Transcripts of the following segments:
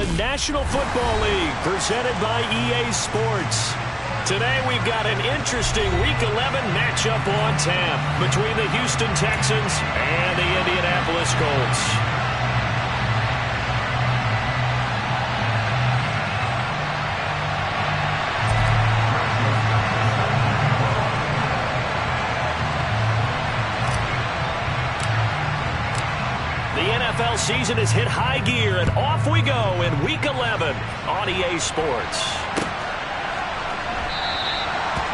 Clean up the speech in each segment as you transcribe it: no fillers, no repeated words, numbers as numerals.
the National Football League, presented by EA Sports. Today we've got an interesting Week 11 matchup on tap between the Houston Texans and the Indianapolis Colts. NFL season has hit high gear, and off we go in Week 11 on EA Sports.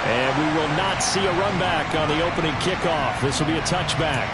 And we will not see a run back on the opening kickoff. This will be a touchback.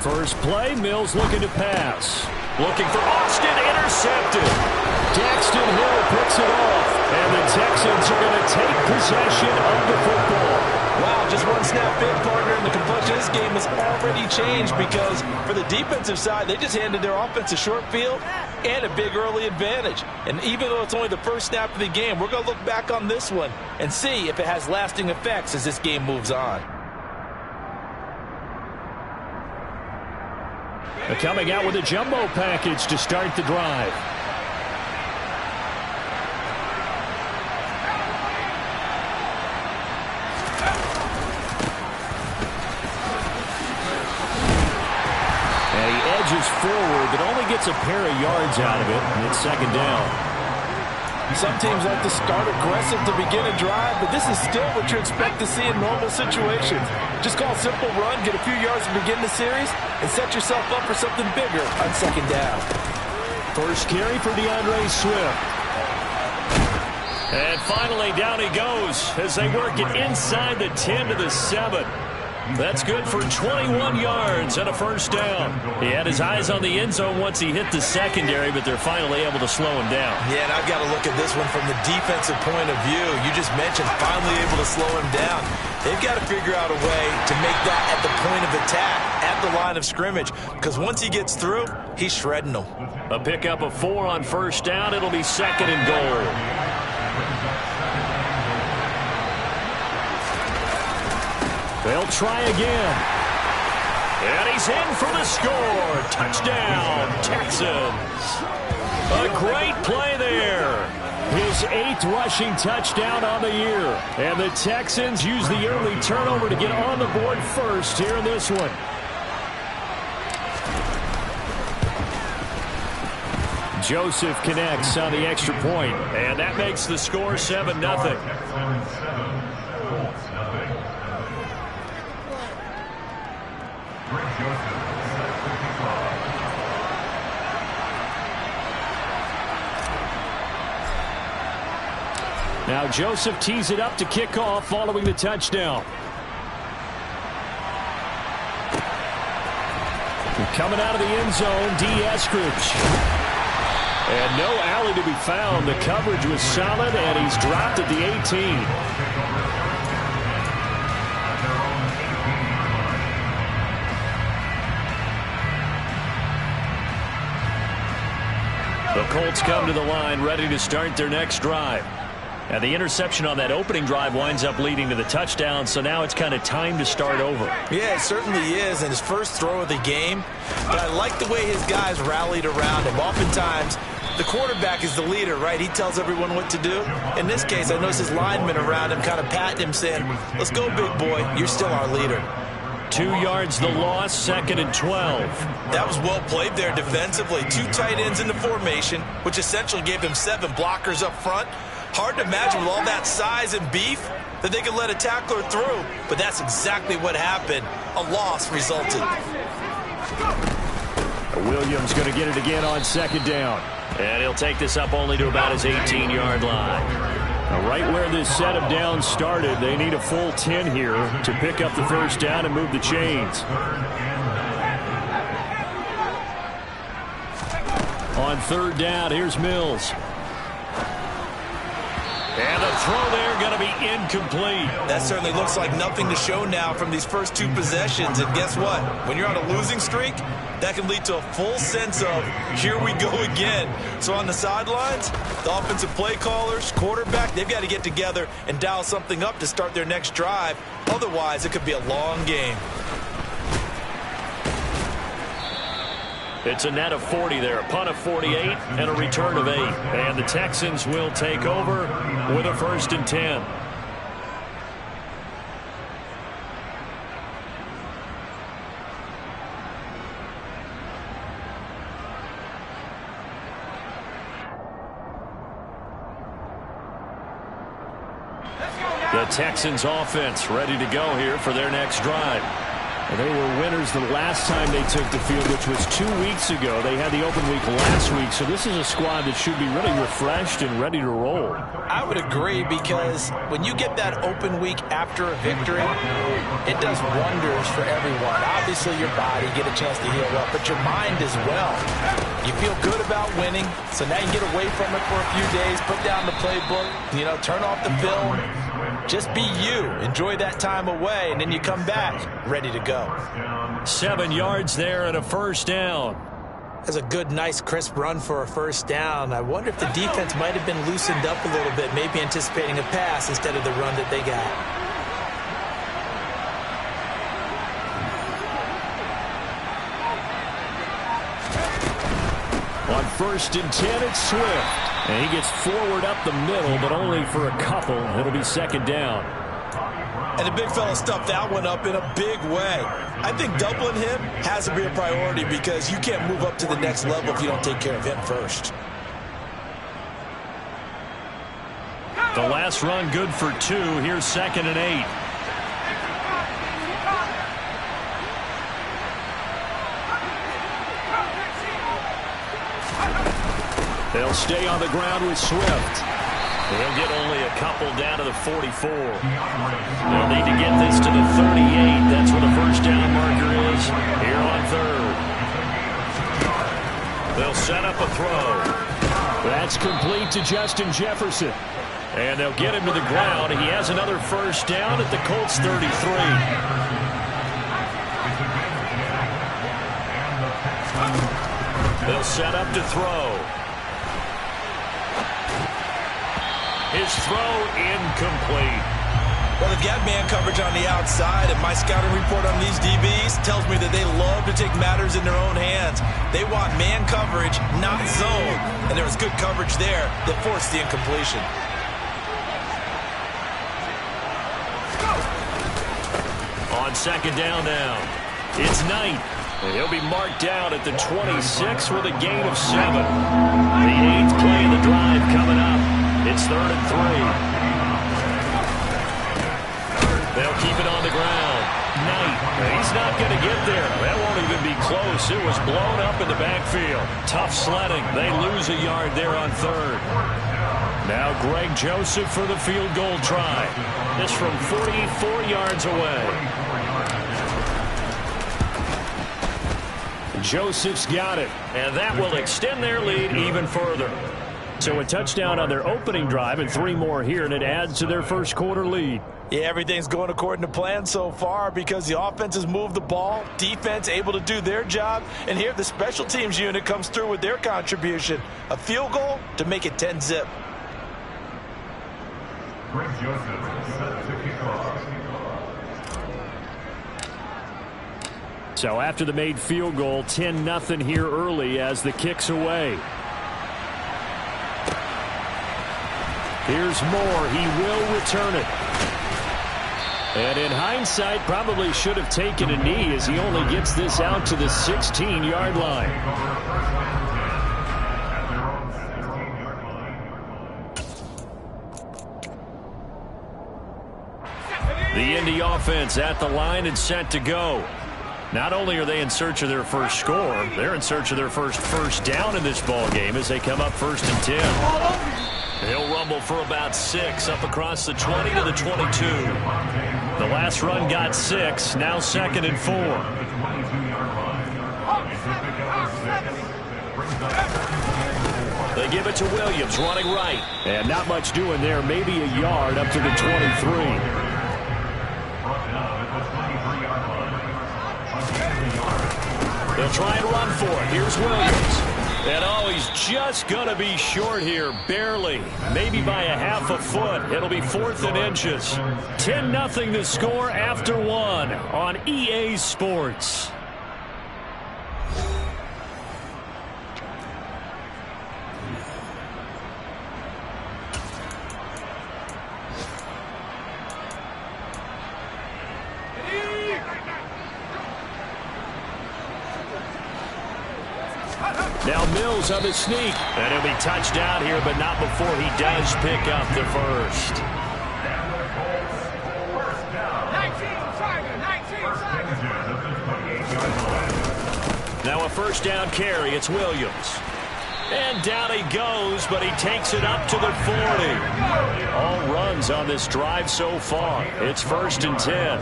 First play, Mills looking to pass. Looking for Austin, intercepted. Daxton Hill picks it off, and the Texans are going to take possession of the football. Wow, just one snap in, partner, and the complexion of this game has already changed because for the defensive side, they just handed their offense a short field and a big early advantage. And even though it's only the first snap of the game, we're going to look back on this one and see if it has lasting effects as this game moves on. They're coming out with a jumbo package to start the drive. And he edges forward, but only gets a pair of yards out of it, and it's second down. Some teams like to start aggressive to begin a drive, but this is still what you expect to see in normal situations. Just call a simple run, get a few yards to begin the series, and set yourself up for something bigger on second down. First carry for DeAndre Swift. And finally, down he goes as they work it inside the 10 to the 7. That's good for 21 yards and a first down. He had his eyes on the end zone once he hit the secondary, but they're finally able to slow him down. Yeah, and I've got to look at this one from the defensive point of view. You just mentioned finally able to slow him down. They've got to figure out a way to make that at the point of attack, at the line of scrimmage, because once he gets through, he's shredding them. A pickup of 4 on first down. It'll be second and goal. They'll try again. And he's in for the score. Touchdown, Texans. A great play there. His 8th rushing touchdown on the year. And the Texans use the early turnover to get on the board first here in this one. Joseph connects on the extra point, and that makes the score 7-0. Now Joseph tees it up to kick off following the touchdown. Coming out of the end zone, D. Eskridge. And no alley to be found. The coverage was solid, and he's dropped at the 18. The Colts come to the line ready to start their next drive. And the interception on that opening drive winds up leading to the touchdown, so now it's kind of time to start over. Yeah, it certainly is, and his first throw of the game. But I like the way his guys rallied around him. Oftentimes, the quarterback is the leader, right? He tells everyone what to do. In this case, I noticed his linemen around him kind of patting him, saying, "Let's go, big boy. You're still our leader." 2 yards the loss, second and 12. That was well played there defensively. 2 tight ends in the formation, which essentially gave them 7 blockers up front. Hard to imagine with all that size and beef that they could let a tackler through, but that's exactly what happened. A loss resulted. Williams going to get it again on second down. And he'll take this up only to about his 18-yard line. Now, right where this set of downs started, they need a full 10 here to pick up the first down and move the chains. On third down, here's Mills. And the throw there going to be incomplete. That certainly looks like nothing to show now from these first two possessions. And guess what? When you're on a losing streak, that can lead to a full sense of, here we go again. So on the sidelines, the offensive play callers, quarterback, they've got to get together and dial something up to start their next drive. Otherwise, it could be a long game. It's a net of 40 there, a punt of 48, and a return of 8. And the Texans will take over with a 1st and 10. The Texans offense ready to go here for their next drive. They were winners the last time they took the field, which was 2 weeks ago. They had the open week last week, so this is a squad that should be really refreshed and ready to roll. I would agree, because when you get that open week after a victory, it does wonders for everyone. Obviously, your body get a chance to heal up, but your mind as well. You feel good about winning, so now you get away from it for a few days, put down the playbook, turn off the film. Just be you. Enjoy that time away, and then you come back ready to go. 7 yards there and a 1st down. That's a good, nice, crisp run for a 1st down. I wonder if the defense might have been loosened up a little bit, maybe anticipating a pass instead of the run that they got. On 1st and 10, it's Swift. And he gets forward up the middle, but only for a couple. It'll be 2nd down. And the big fella stuffed that one up in a big way. I think doubling him has to be a priority, because you can't move up to the next level if you don't take care of him first. The last run good for 2. Here's 2nd and 8. They'll stay on the ground with Swift. They'll get only a couple down to the 44. They'll need to get this to the 38. That's where the 1st down marker is here on 3rd. They'll set up a throw. That's complete to Justin Jefferson. And they'll get him to the ground. He has another 1st down at the Colts 33. They'll set up to throw. His throw incomplete. Well, they've got man coverage on the outside, and my scouting report on these DBs tells me that they love to take matters in their own hands. They want man coverage, not zone, and there was good coverage there that forced the incompletion. On 2nd down now, it's Knight. He'll be marked down at the 26 with a gain of 7. The 8th play of the drive coming up. It's 3rd and 3. They'll keep it on the ground. Knight, he's not going to get there. That won't even be close. It was blown up in the backfield. Tough sledding. They lose a yard there on 3rd. Now Greg Joseph for the field goal try. This from 44 yards away. Joseph's got it, and that will extend their lead even further. So a touchdown on their opening drive and 3 more here, and it adds to their 1st quarter lead. Yeah, everything's going according to plan so far, because the offense has moved the ball, defense able to do their job, and here the special teams unit comes through with their contribution. A field goal to make it 10-zip. Greg Joseph set to kick off. So after the made field goal, 10-0 here early as the kick's away. Here's Moore. He will return it. And in hindsight, probably should have taken a knee, as he only gets this out to the 16-yard line. The Indy offense at the line and set to go. Not only are they in search of their first score, they're in search of their first down in this ball game as they come up 1st and 10. He'll rumble for about 6 up across the 20 to the 22. The last run got 6. Now 2nd and 4. They give it to Williams, running right. And not much doing there, maybe a yard up to the 23. They'll try and run for it. Here's Williams. And oh, he's just going to be short here, barely. Maybe by a half a foot. It'll be 4th and inches. 10-0 the score after 1 on EA Sports. Now Mills on the sneak. And he'll be touched down here, but not before he does pick up the first. Now a first down carry. It's Williams. And down he goes, but he takes it up to the 40. All runs on this drive so far. It's 1st and 10.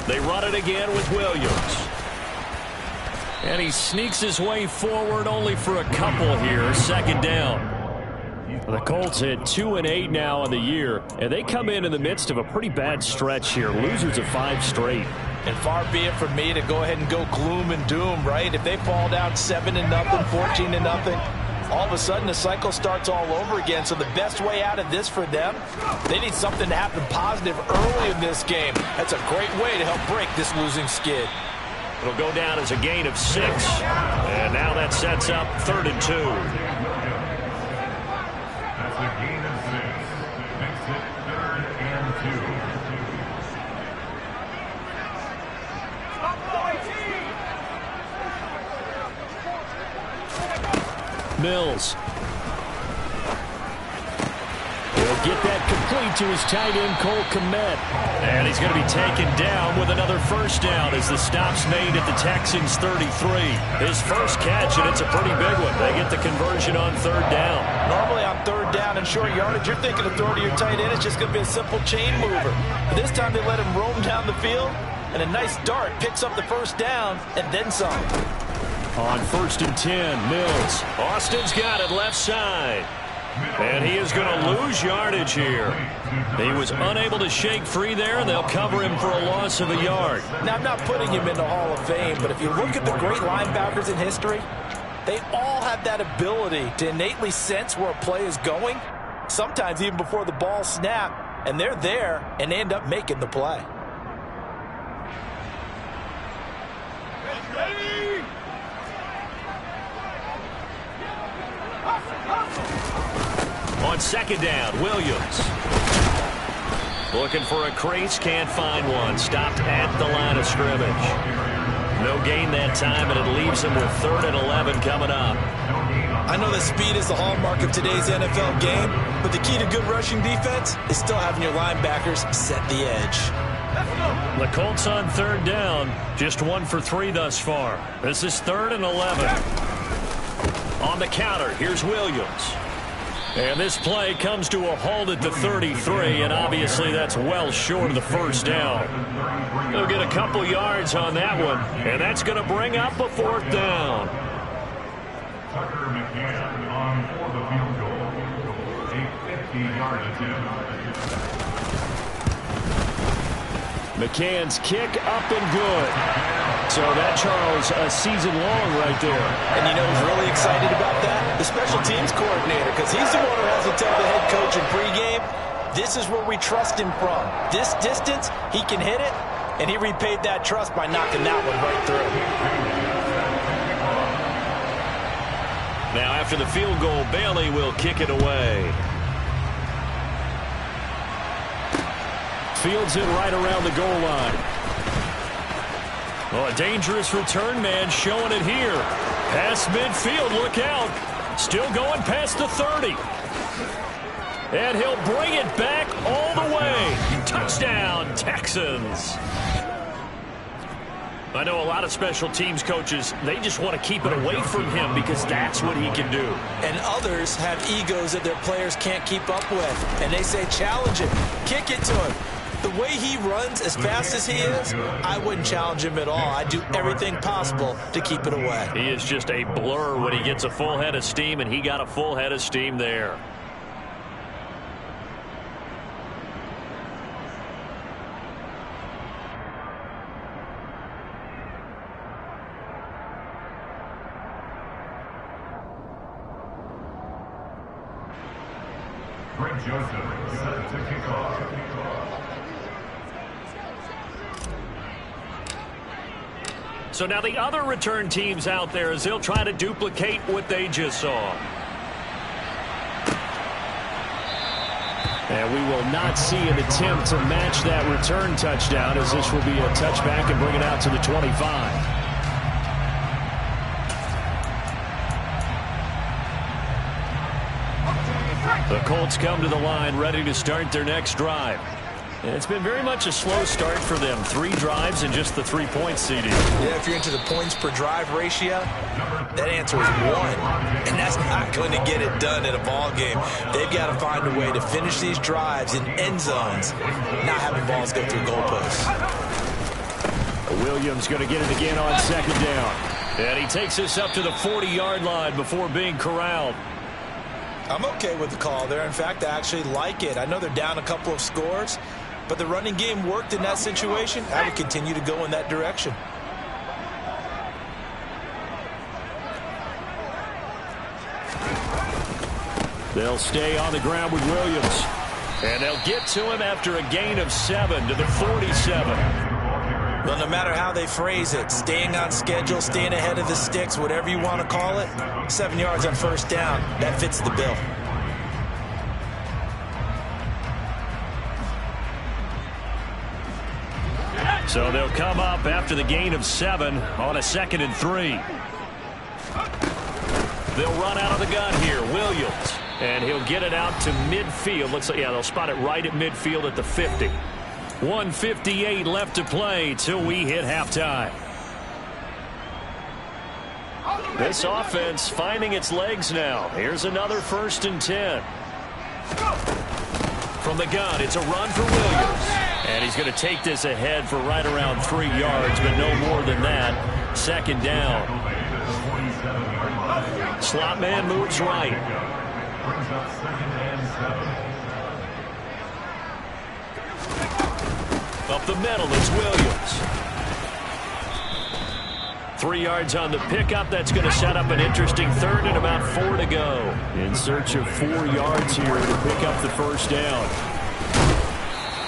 They run it again with Williams. And he sneaks his way forward only for a couple here. 2nd down. The Colts hit 2-8 now on the year, and they come in the midst of a pretty bad stretch here. Losers of 5 straight. And far be it from me to go ahead and go gloom and doom, right? If they fall down 7-0, 14-0, all of a sudden the cycle starts all over again. So the best way out of this for them, they need something to happen positive early in this game. That's a great way to help break this losing skid. It'll go down as a gain of 6. And now that sets up 3rd and 2. That's a gain of 6. Makes it 3rd and 2. Mills. He'll get that complete to his tight end, Cole Kmet. And he's going to be taken down with another first down as the stop's made at the Texans' 33. His first catch, and it's a pretty big one. They get the conversion on 3rd down. Normally on 3rd down and short yardage, you're thinking of throwing to your tight end. It's just going to be a simple chain mover. But this time they let him roam down the field, and a nice dart picks up the first down and then some. On 1st and 10, Mills. Austin's got it left side. And he is going to lose yardage here. He was unable to shake free there, and they'll cover him for a loss of a yard. Now, I'm not putting him in the Hall of Fame, but if you look at the great linebackers in history, they all have that ability to innately sense where a play is going, sometimes even before the ball snaps, and they're there and end up making the play. On 2nd down, Williams. Looking for a crease, can't find one. Stopped at the line of scrimmage. No gain that time, and it leaves him with 3rd and 11 coming up. I know that speed is the hallmark of today's NFL game, but the key to good rushing defense is still having your linebackers set the edge. The Colts on 3rd down, just 1 for 3 thus far. This is 3rd and 11. On the counter, here's Williams. And this play comes to a halt at the 33, and obviously that's well short of the first down. He'll get a couple yards on that one, and that's going to bring up a 4th down. Tucker McCann on for the field goal. A 50-yard attempt. McCann's kick up and good. So that, Charles, a season long right there. And you know who's really excited about that? The special teams coordinator, because he's the one who has to tell the head coach in pregame, this is where we trust him from. This distance, he can hit it, and he repaid that trust by knocking that one right through. Now after the field goal, Bailey will kick it away. Fields in right around the goal line. Well, a dangerous return man showing it here. Past midfield, look out. Still going past the 30. And he'll bring it back all the way. Touchdown, Texans. I know a lot of special teams coaches, they just want to keep it away from him because that's what he can do. And others have egos that their players can't keep up with. And they say, challenge it, kick it to him. The way he runs as fast as he is, I wouldn't challenge him at all. I'd do everything possible to keep it away. He is just a blur when he gets a full head of steam, and he got a full head of steam there. Greg Joseph set to kick off. So now the other return teams out there as they'll try to duplicate what they just saw. And we will not see an attempt to match that return touchdown, as this will be a touchback and bring it out to the 25. The Colts come to the line ready to start their next drive. And it's been very much a slow start for them. 3 drives and just the 3 points, CD. Yeah, if you're into the points per drive ratio, that answer is 1. And that's not going to get it done in a ball game. They've got to find a way to finish these drives in end zones, not having balls go through goalposts. Williams going to get it again on second down. And he takes us up to the 40-yard line before being corralled. I'm okay with the call there. In fact, I actually like it. I know they're down a couple of scores, but the running game worked in that situation. I would continue to go in that direction. They'll stay on the ground with Williams. And they'll get to him after a gain of 7 to the 47. Well, no matter how they phrase it, staying on schedule, staying ahead of the sticks, whatever you want to call it, 7 yards on first down, that fits the bill. So they'll come up after the gain of 7 on a 2nd and 3. They'll run out of the gun here. Williams. And he'll get it out to midfield. Looks like, yeah, they'll spot it right at midfield at the 50. 1:58 left to play till we hit halftime. This offense finding its legs now. Here's another 1st and 10. From the gun, it's a run for Williams. And he's going to take this ahead for right around 3 yards, but no more than that. 2nd down. Slot man moves right. Brings up 2nd and 7. Up the middle, it's Williams. 3 yards on the pickup. That's going to set up an interesting 3rd and about 4 to go. In search of 4 yards here to pick up the first down.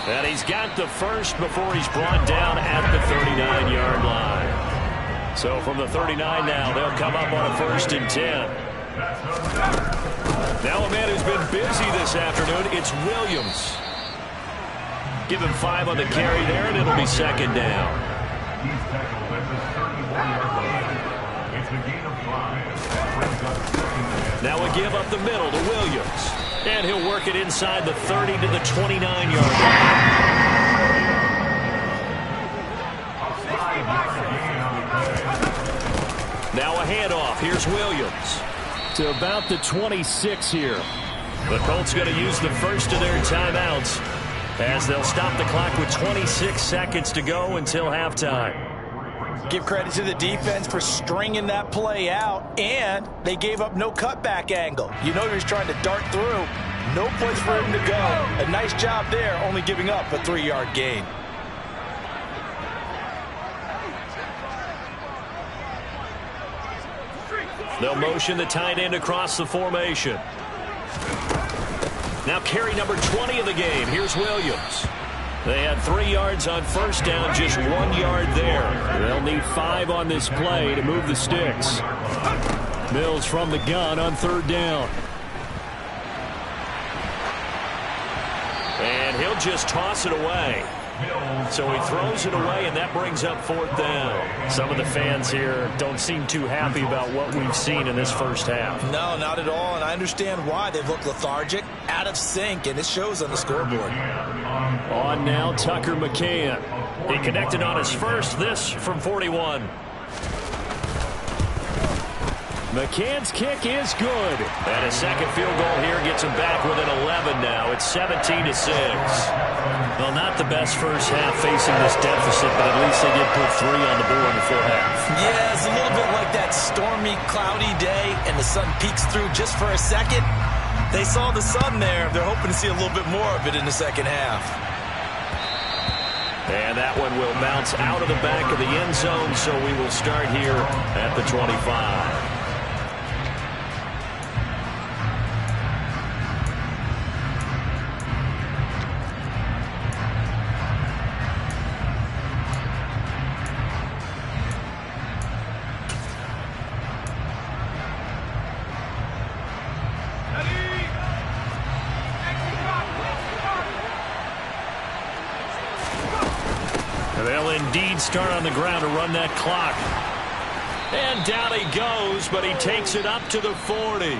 And he's got the first before he's brought down at the 39-yard line. So from the 39 now, they'll come up on a 1st and 10. Now a man who's been busy this afternoon, it's Williams. Give him 5 on the carry there, and it'll be 2nd down. He's tackled at the 34-yard line. It's a gain of 5. Brings up 2nd and 10. Now a give up the middle to Williams. And he'll work it inside the 30 to the 29-yard line. 5-yard gain on the play. Now a handoff. Here's Williams. To about the 26 here. The Colts going to use the first of their timeouts as they'll stop the clock with 26 seconds to go until halftime. Give credit to the defense for stringing that play out, and they gave up no cutback angle. You know he was trying to dart through. No place for him to go. A nice job there, only giving up a 3-yard gain. They'll motion the tight end across the formation. Now carry number 20 of the game. Here's Williams. They had 3 yards on first down, just 1 yard there. They'll need 5 on this play to move the sticks. Mills from the gun on 3rd down. And he'll just toss it away. So he throws it away, and that brings up 4th down. Some of the fans here don't seem too happy about what we've seen in this first half. No, not at all, and I understand why. They've looked lethargic, out of sync, and it shows on the scoreboard. On now, Tucker McCann. He connected on his first, this from 41. McCann's kick is good. And a second field goal here gets him back within 11 now. It's 17-6. Well, not the best first half facing this deficit, but at least they did put 3 on the board in the full half. Yeah, it's a little bit like that stormy, cloudy day, and the sun peeks through just for a second. They saw the sun there. They're hoping to see a little bit more of it in the second half. And that one will bounce out of the back of the end zone, so we will start here at the 25. They'll indeed start on the ground to run that clock. And down he goes, but he takes it up to the 40.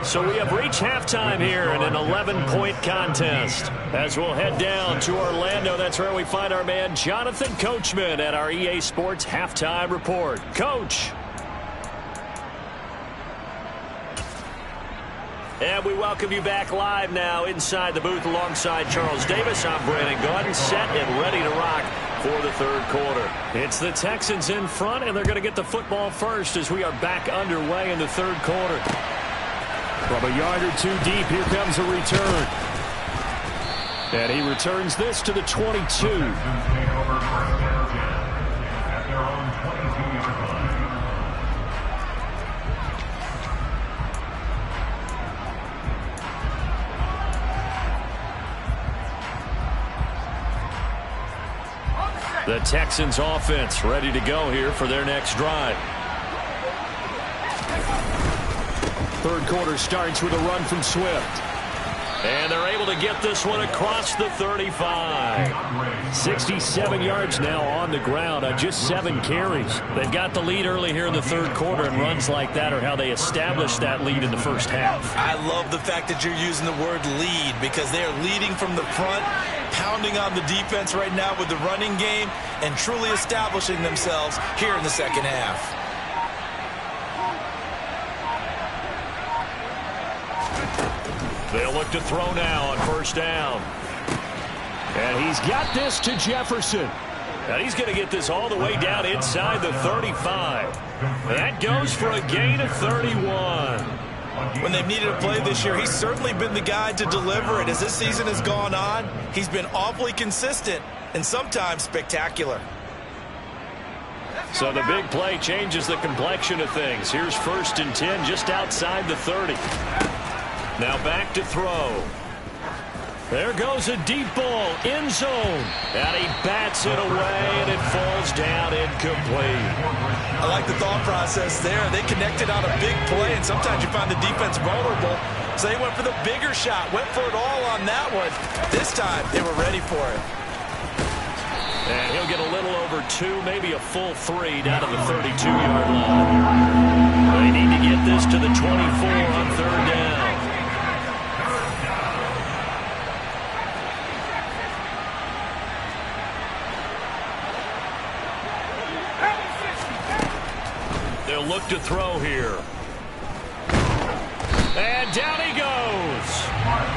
So we have reached halftime here in an 11-point contest. As we'll head down to Orlando, that's where we find our man Jonathan Coachman at our EA Sports Halftime Report. Coach. And we welcome you back live now inside the booth alongside Charles Davis. I'm Brandon Gaudin, set and ready to rock for the third quarter. It's the Texans in front, and they're going to get the football first as we are back underway in the third quarter. From a yard or two deep, here comes a return. And he returns this to the 22. At their own 22-yard line. The Texans offense ready to go here for their next drive. Third quarter starts with a run from Swift. And they're able to get this one across the 35. 67 yards now on the ground on just 7 carries. They've got the lead early here in the third quarter, and runs like that are how they established that lead in the first half. I love the fact that you're using the word lead, because they're leading from the front, pounding on the defense right now with the running game, and truly establishing themselves here in the second half. They'll look to throw now on first down. And he's got this to Jefferson. And he's going to get this all the way down inside the 35. That goes for a gain of 31. When they've needed a play this year, he's certainly been the guy to deliver it. As this season has gone on, he's been awfully consistent and sometimes spectacular. So the big play changes the complexion of things. Here's 1st and 10 just outside the 30. Now back to throw. There goes a deep ball, end zone. And he bats it away, and it falls down incomplete. I like the thought process there. They connected on a big play, and sometimes you find the defense vulnerable. So they went for the bigger shot, went for it all on that one. This time, they were ready for it. And he'll get a little over 2, maybe a full 3 down to the 32-yard line. They need to get this to the 24 on third down. They'll look to throw here. And down he goes.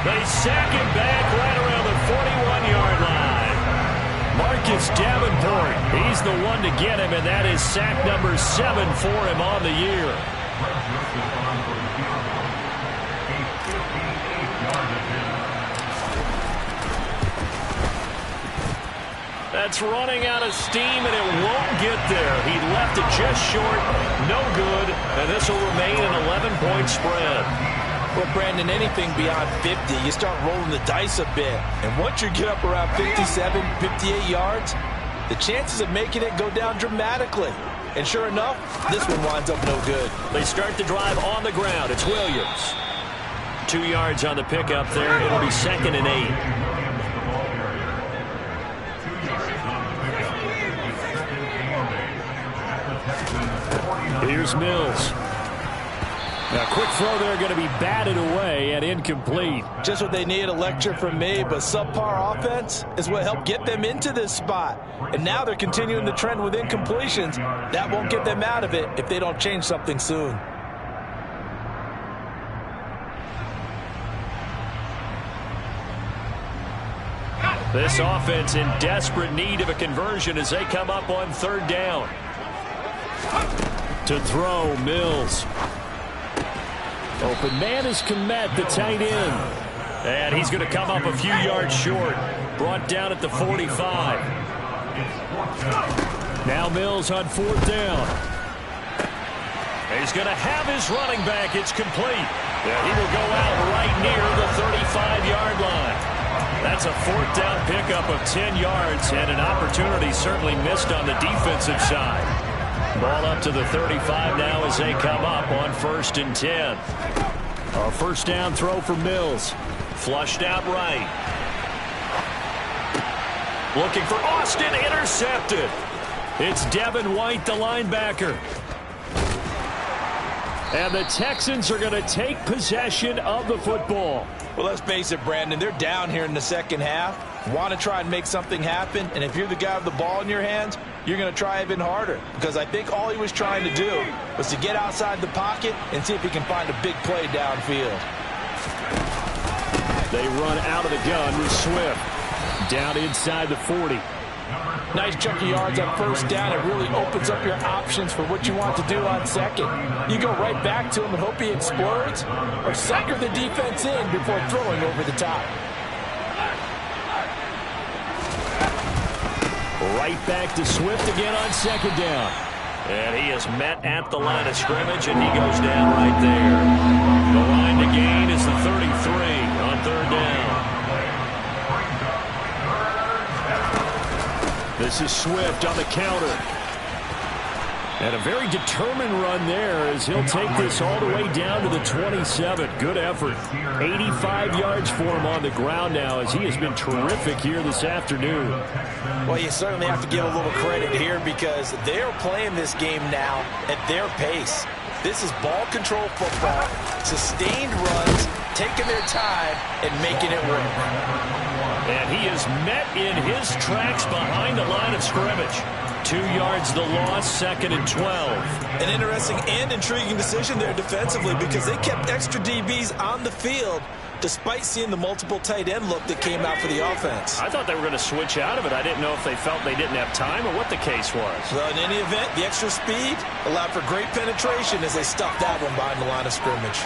They sack him back right around the 41-yard line. Marcus Davenport, he's the one to get him, and that is sack number 7 for him on the year. That's running out of steam, and it won't get there. He left it just short, no good, and this will remain an 11-point spread. Well, Brandon, anything beyond 50, you start rolling the dice a bit. And once you get up around 57, 58 yards, the chances of making it go down dramatically. And sure enough, this one winds up no good. They start the drive on the ground. It's Williams. 2 yards on the pickup there. It'll be 2nd and 8. Here's Mills. Now, quick throw there, going to be batted away and incomplete. Just what they need, a lecture from me, but subpar offense is what helped get them into this spot. And now they're continuing the trend with incompletions. That won't get them out of it if they don't change something soon. This offense in desperate need of a conversion as they come up on third down. To throw, Mills. Open man is Kmet, the tight end. And he's going to come up a few yards short. Brought down at the 45. Now Mills on fourth down. He's going to have his running back. It's complete. He will go out right near the 35-yard line. That's a fourth down pickup of 10 yards, and an opportunity certainly missed on the defensive side. Ball up to the 35 now as they come up on 1st and 10. A first down throw for Mills. Flushed out right. Looking for Austin, intercepted. It's Devin White, the linebacker. And the Texans are going to take possession of the football. Well, let's face it, Brandon, they're down here in the second half. Want to try and make something happen, and if you're the guy with the ball in your hands, you're going to try even harder, because I think all he was trying to do was to get outside the pocket and see if he can find a big play downfield. They run out of the gun with Swift. Down inside the 40. Nice chunk of yards on first down. It really opens up your options for what you want to do on second. You go right back to him and hope he explodes, or sucker the defense in before throwing over the top. Right back to Swift again on second down. And he is met at the line of scrimmage, and he goes down right there. The line to gain is the 33 on third down. This is Swift on the counter. And a very determined run there as he'll take this all the way down to the 27. Good effort. 85 yards for him on the ground now as he has been terrific here this afternoon. Well, you certainly have to give a little credit here because they're playing this game now at their pace. This is ball control football, sustained runs, taking their time and making it work. And he is met in his tracks behind the line of scrimmage. 2 yards the loss, 2nd and 12. An interesting and intriguing decision there defensively because they kept extra DBs on the field despite seeing the multiple tight end look that came out for the offense. I thought they were going to switch out of it. I didn't know if they felt they didn't have time or what the case was. Well, in any event, the extra speed allowed for great penetration as they stuffed that one behind the line of scrimmage.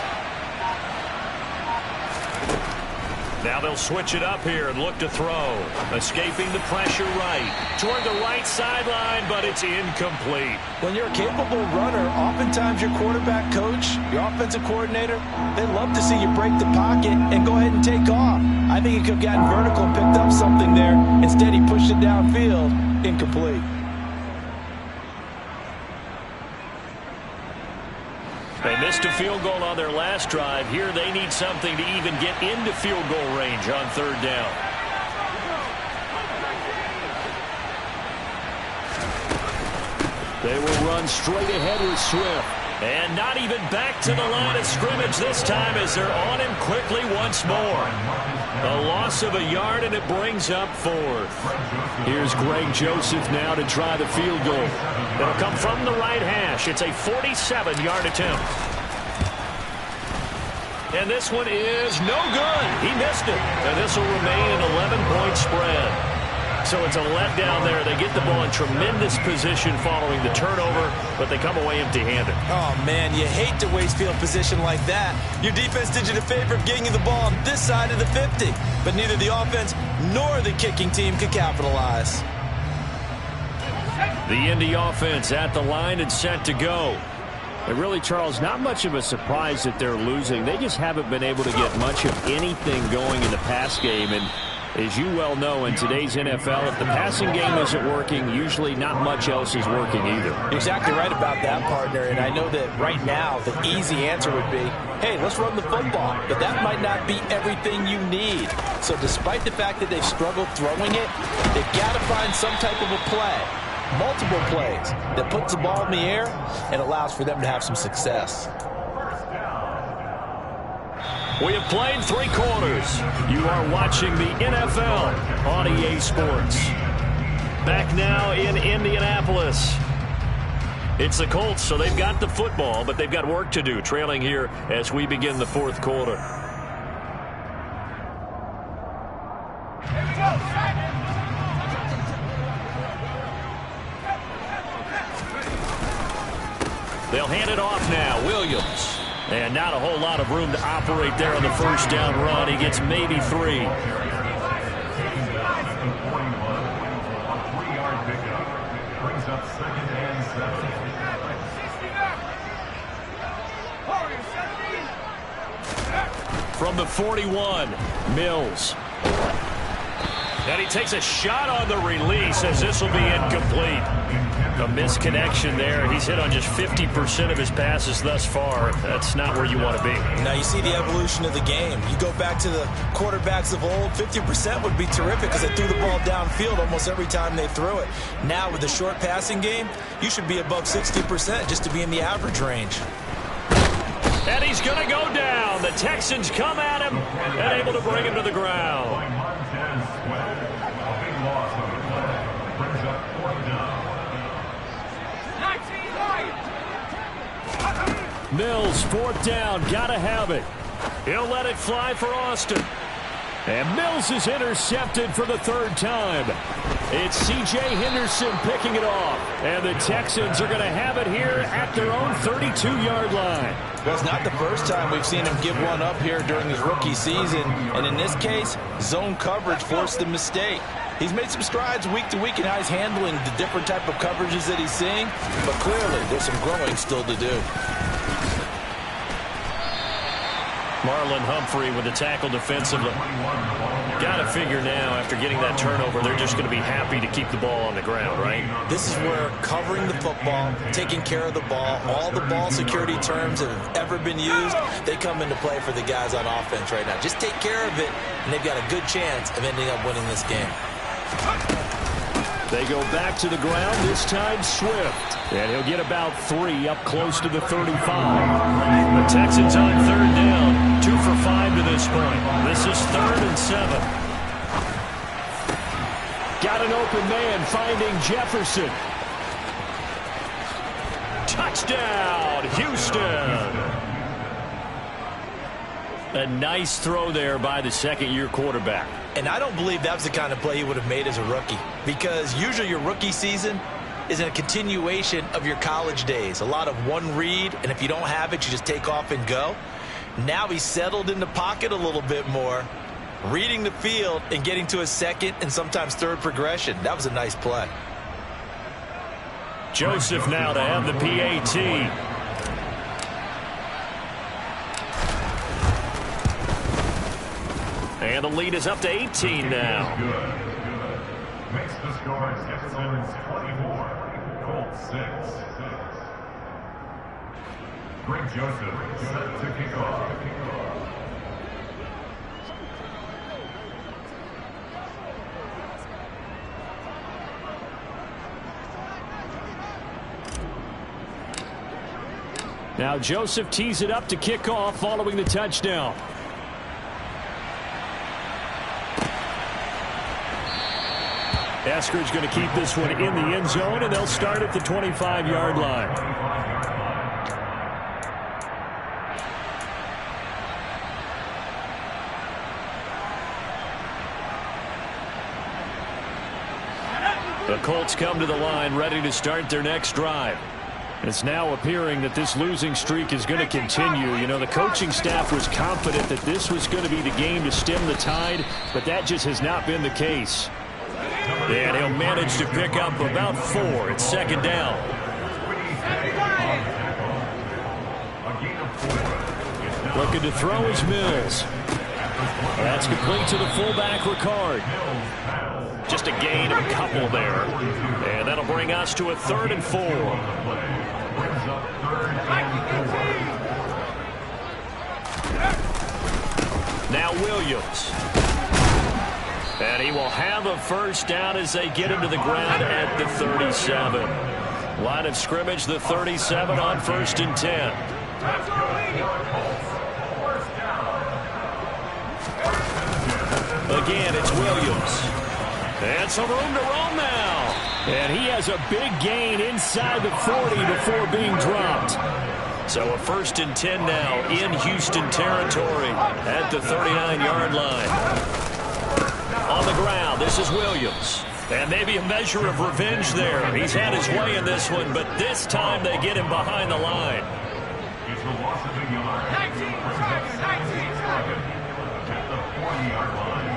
Now they'll switch it up here and look to throw. Escaping the pressure right. Toward the right sideline, but it's incomplete. When you're a capable runner, oftentimes your quarterback coach, your offensive coordinator, they love to see you break the pocket and go ahead and take off. I think he could have gotten vertical and picked up something there. Instead, he pushed it downfield. Incomplete. They missed a field goal on their last drive. Here they need something to even get into field goal range on third down. They will run straight ahead with Swift. And not even back to the line of scrimmage this time as they're on him quickly once more. A loss of a yard, and it brings up fourth. Here's Greg Joseph now to try the field goal. It'll come from the right hash. It's a 47-yard attempt. And this one is no good. He missed it. And this will remain an 11-point spread. So it's a letdown there. They get the ball in tremendous position following the turnover, but they come away empty-handed. Oh, man, you hate to waste field position like that. Your defense did you the favor of getting you the ball on this side of the 50, but neither the offense nor the kicking team could capitalize. The Indy offense at the line and set to go. And really, Charles, not much of a surprise that they're losing. They just haven't been able to get much of anything going in the pass game. And as you well know, in today's NFL, if the passing game isn't working, usually not much else is working either. You're exactly right about that, partner. And I know that right now the easy answer would be, hey, let's run the football. But that might not be everything you need. So despite the fact that they've struggled throwing it, they've got to find some type of a play. Multiple plays that puts the ball in the air and allows for them to have some success. We have played 3 quarters. You are watching the NFL on EA Sports. Back now in Indianapolis. It's the Colts, so they've got the football, but they've got work to do, trailing here as we begin the 4th quarter. Here we go. They'll hand it off now. Williams. And not a whole lot of room to operate there on the first down run. He gets maybe 3. From the 41, Mills. And he takes a shot on the release as this will be incomplete. A misconnection there. He's hit on just 50% of his passes thus far. That's not where you want to be. Now you see the evolution of the game. You go back to the quarterbacks of old, 50% would be terrific because they threw the ball downfield almost every time they threw it. Now with the short passing game, you should be above 60% just to be in the average range. And he's going to go down. The Texans come at him and able to bring him to the ground. Mills, 4th down, gotta have it. He'll let it fly for Austin. And Mills is intercepted for the 3rd time. It's C.J. Henderson picking it off. And the Texans are going to have it here at their own 32-yard line. Well, it's not the first time we've seen him give one up here during his rookie season. And in this case, zone coverage forced the mistake. He's made some strides week to week in how he's handling the different type of coverages that he's seeing. But clearly, there's some growing still to do. Marlon Humphrey with the tackle defensively. Got to figure now, after getting that turnover, they're just going to be happy to keep the ball on the ground, right? This is where covering the football, taking care of the ball, all the ball security terms that have ever been used, they come into play for the guys on offense right now. Just take care of it, and they've got a good chance of ending up winning this game. They go back to the ground, this time Swift. And he'll get about 3 up close to the 35. The Texans on 3rd down. 2 for 5 to this point. This is 3rd and 7. Got an open man finding Jefferson. Touchdown, Houston. A nice throw there by the 2nd-year quarterback. And I don't believe that was the kind of play he would have made as a rookie, because usually your rookie season is a continuation of your college days. A lot of one read, and if you don't have it, you just take off and go. Now he's settled in the pocket a little bit more, reading the field and getting to a 2nd and sometimes 3rd progression. That was a nice play. Joseph now to have the PAT. And the lead is up to 18 now. Makes the score Texans 24, Colts 6. Greg Joseph set to kick off. Now Joseph tees it up to kick off following the touchdown. Eskridge going to keep this one in the end zone, and they'll start at the 25-yard line. The Colts come to the line ready to start their next drive. It's now appearing that this losing streak is going to continue. You know, the coaching staff was confident that this was going to be the game to stem the tide, but that just has not been the case. And he'll manage to pick up about 4. It's 2nd down. Looking to throw is Mills. That's complete to the fullback, Ricard. Just a gain of a couple there. And that'll bring us to a 3rd and 4. Now Williams. And he will have a first down as they get him to the ground at the 37. Line of scrimmage, the 37 on 1st and 10. Again, it's Williams. And some room to roam now. And he has a big gain inside the 40 before being dropped. So a 1st and 10 now in Houston territory at the 39-yard line. On the ground, this is Williams. And maybe a measure of revenge there. He's had his way in this one, but this time they get him behind the line. It's a loss of a yard. At the 40-yard line.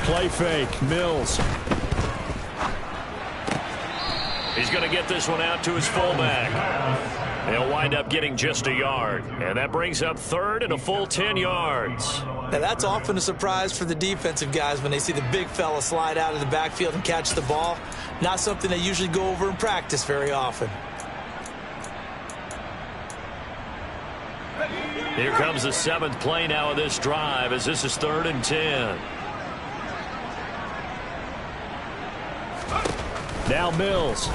Play fake. Mills. He's going to get this one out to his fullback. They'll wind up getting just a yard. And that brings up third and a full 10 yards. Now, that's often a surprise for the defensive guys when they see the big fella slide out of the backfield and catch the ball. Not something they usually go over in practice very often. Here comes the 7th play now of this drive as this is 3rd and 10. Now Mills.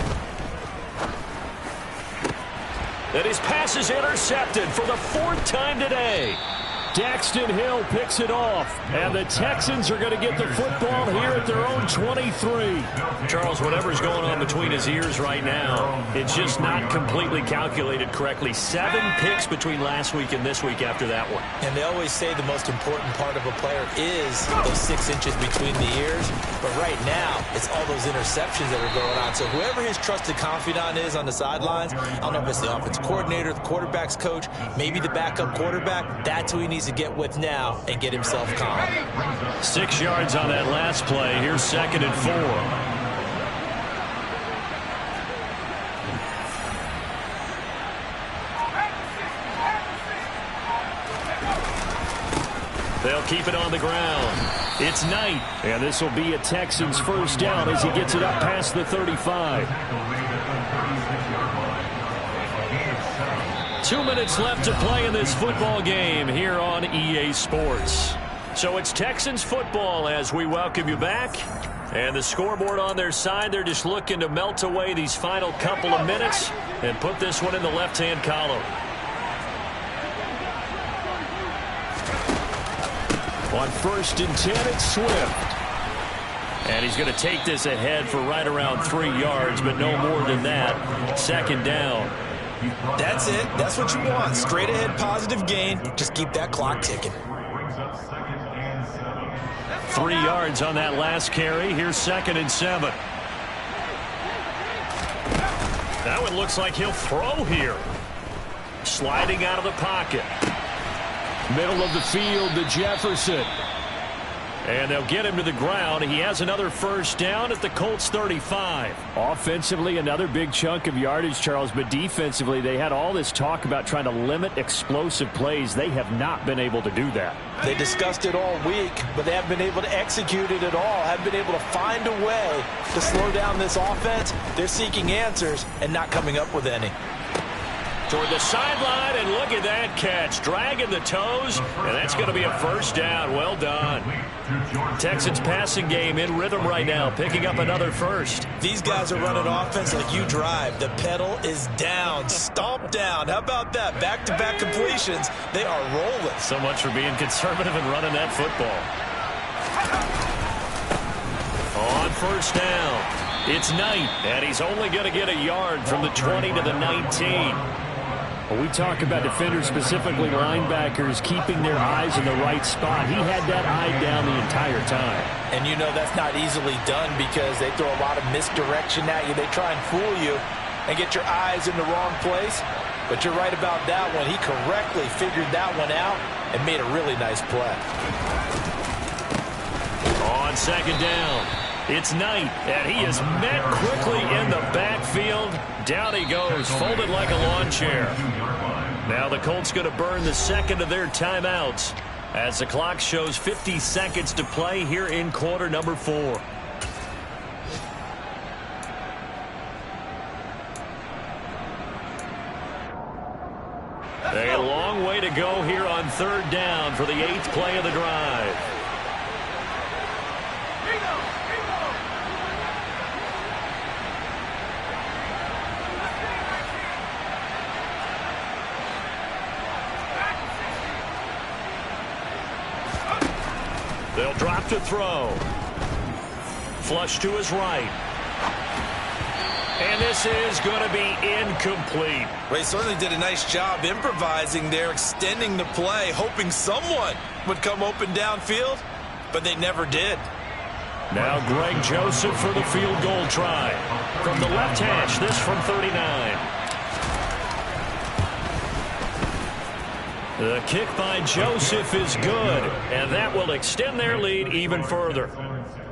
And his pass is intercepted for the 4th time today. Daxton Hill picks it off, and the Texans are going to get the football here at their own 23. Charles, whatever's going on between his ears right now, it's just not completely calculated correctly. 7 picks between last week and this week after that one. And they always say the most important part of a player is those 6 inches between the ears. But right now, it's all those interceptions that are going on. So whoever his trusted confidant is on the sidelines, I don't know if it's the offensive coordinator, the quarterback's coach, maybe the backup quarterback, that's who he needs to get with now and get himself calm. 6 yards on that last play. Here's 2nd and 4. They'll keep it on the ground. It's Knight. And this will be a Texans first down as he gets it up past the 35. 2 minutes left to play in this football game here on EA Sports. So it's Texans football as we welcome you back. And the scoreboard on their side, they're just looking to melt away these final couple of minutes and put this one in the left-hand column. On 1st and 10, it's Swift. And he's going to take this ahead for right around 3 yards, but no more than that. 2nd down. That's it. That's what you want. Straight ahead positive gain. Just keep that clock ticking. 3 yards on that last carry. Here's 2nd and 7. That one looks like he'll throw here. Sliding out of the pocket. Middle of the field to Jefferson. And they'll get him to the ground. He has another first down at the Colts 35. Offensively, another big chunk of yardage, Charles, but defensively, they had all this talk about trying to limit explosive plays. They have not been able to do that. They discussed it all week, but they haven't been able to execute it at all. Haven't been able to find a way to slow down this offense. They're seeking answers and not coming up with any. Toward the sideline, and look at that catch. Dragging the toes, and that's going to be a first down. Well done. Texans passing game in rhythm right now, picking up another first. These guys are running offense like you drive. The pedal is down, stomp down. How about that? Back-to-back completions. They are rolling. So much for being conservative and running that football. On first down, it's Knight, and he's only going to get a yard from the 20 to the 19. Well, we talk about defenders, specifically linebackers, keeping their eyes in the right spot. He had that eye down the entire time. And you know that's not easily done because they throw a lot of misdirection at you. They try and fool you and get your eyes in the wrong place. But you're right about that one. He correctly figured that one out and made a really nice play. On 2nd down, it's Knight, and he is met quickly in the backfield. Down he goes, folded like a lawn chair. Now the Colts going to burn the 2nd of their timeouts as the clock shows 50 seconds to play here in quarter number 4. A long way to go here on 3rd down for the 8th play of the drive. They'll drop to throw. Flush to his right. And this is going to be incomplete. Well, he certainly did a nice job improvising there, extending the play, hoping someone would come open downfield. but they never did. Now Greg Joseph for the field goal try. From the left hash, this from 39. The kick by Joseph is good, and that will extend their lead even further.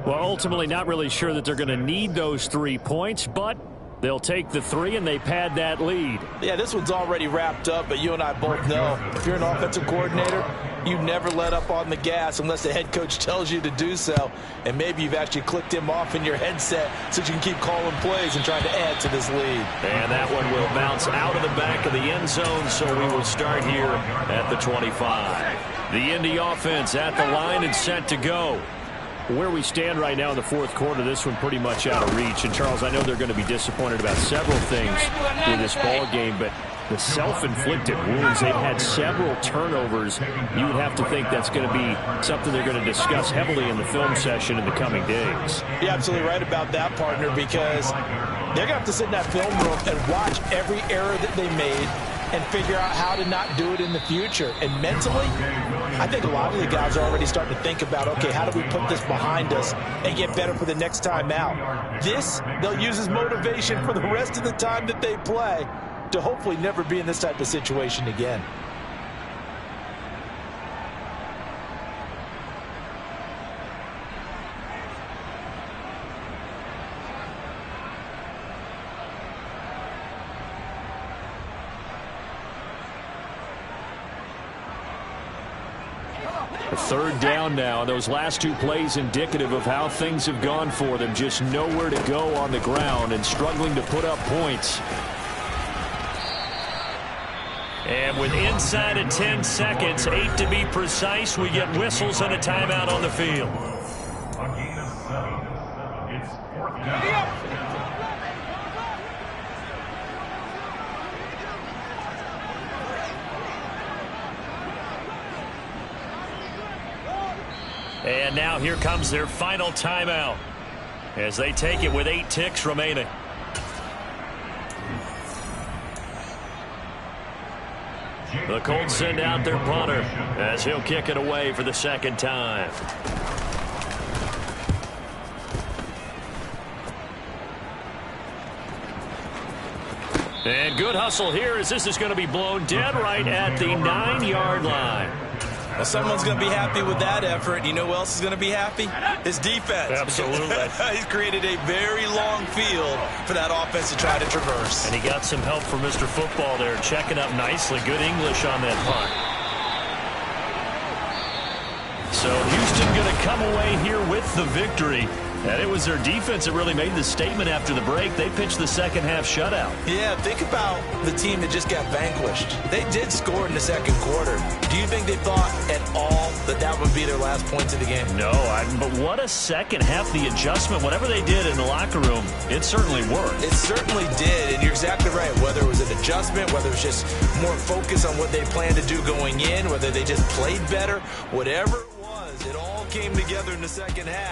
Well, ultimately not really sure that they're going to need those 3 points, but they'll take the 3 and they pad that lead. Yeah, this one's already wrapped up, but you and I both know if you're an offensive coordinator, you never let up on the gas unless the head coach tells you to do so. And maybe you've actually clicked him off in your headset so you can keep calling plays and trying to add to this lead. And that one will bounce out of the back of the end zone, so we will start here at the 25. The Indy offense at the line and set to go. Where we stand right now in the fourth quarter, this one pretty much out of reach. And, Charles, I know they're going to be disappointed about several things with this ball game, but the self-inflicted wounds, they've had several turnovers. You would have to think that's going to be something they're going to discuss heavily in the film session in the coming days. You're absolutely right about that, partner, because they're going to have to sit in that film room and watch every error that they made and figure out how to not do it in the future. And mentally, I think a lot of the guys are already starting to think about, okay, how do we put this behind us and get better for the next time out? This, they'll use as motivation for the rest of the time that they play to hopefully never be in this type of situation again. Third down now. Those last 2 plays indicative of how things have gone for them. Just nowhere to go on the ground and struggling to put up points. And with inside of 10 seconds, 8 to be precise, we get whistles and a timeout on the field. A gain of 7. It's 4th down. And now here comes their final timeout as they take it with 8 ticks remaining. The Colts send out their punter as he'll kick it away for the second time. And good hustle here as this is going to be blown dead right at the 9-yard line. Well, someone's going to be happy with that effort. You know who else is going to be happy? His defense. Absolutely. He's created a very long field for that offense to try to traverse. And he got some help from Mr. Football there, checking up nicely. Good English on that punt. So Houston going to come away here with the victory. And it was their defense that really made the statement after the break. They pitched the second half shutout. Yeah, think about the team that just got vanquished. They did score in the second quarter. Do you think they thought at all that that would be their last points of the game? No, but what a second half. The adjustment, whatever they did in the locker room, it certainly worked. It certainly did, and you're exactly right. Whether it was an adjustment, whether it was just more focus on what they planned to do going in, whether they just played better, whatever it was, it all came together in the second half.